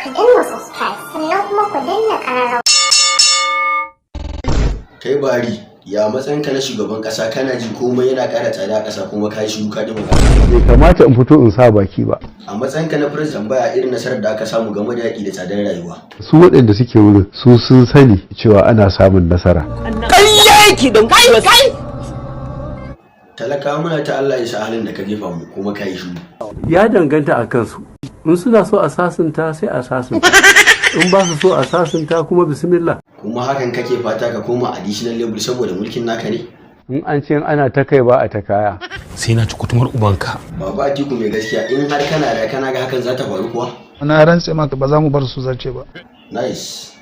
ku danna subscribe sannan kuma ku danna ƙararrawa. Kai Bari, ya matsayinka na shugaban kasa kana ji komai yana ƙara tsada a ƙasa kuma kai shiru ka dima bai kamata in fito in sa baki ba. A matsayinka na president baya irin nasarar da aka samu game da yaƙi da tsadar rayuwa. Su waɗanda suke wurin su sun sani cewa ana samun nasara. Ƙaryaki don kai Talakawa muna ta Allah ya sa halin da ka jefa mu kuma kai shiru. Ya danganta a kansu. In suna so a sasunta sai a sasunta. In ba su so a sasunta kuma bismillah. Kuma hakan kake fata ka koma additional level saboda mulkin naka ne? In an ce ana ta kai ba a ta kaya. sai na ci kutumar ubanka. Baba Atiku mai gaskiya in har kana ga hakan za ta faru kuwa? Na rantse maka ba za mu bar su zarce ba. Nice.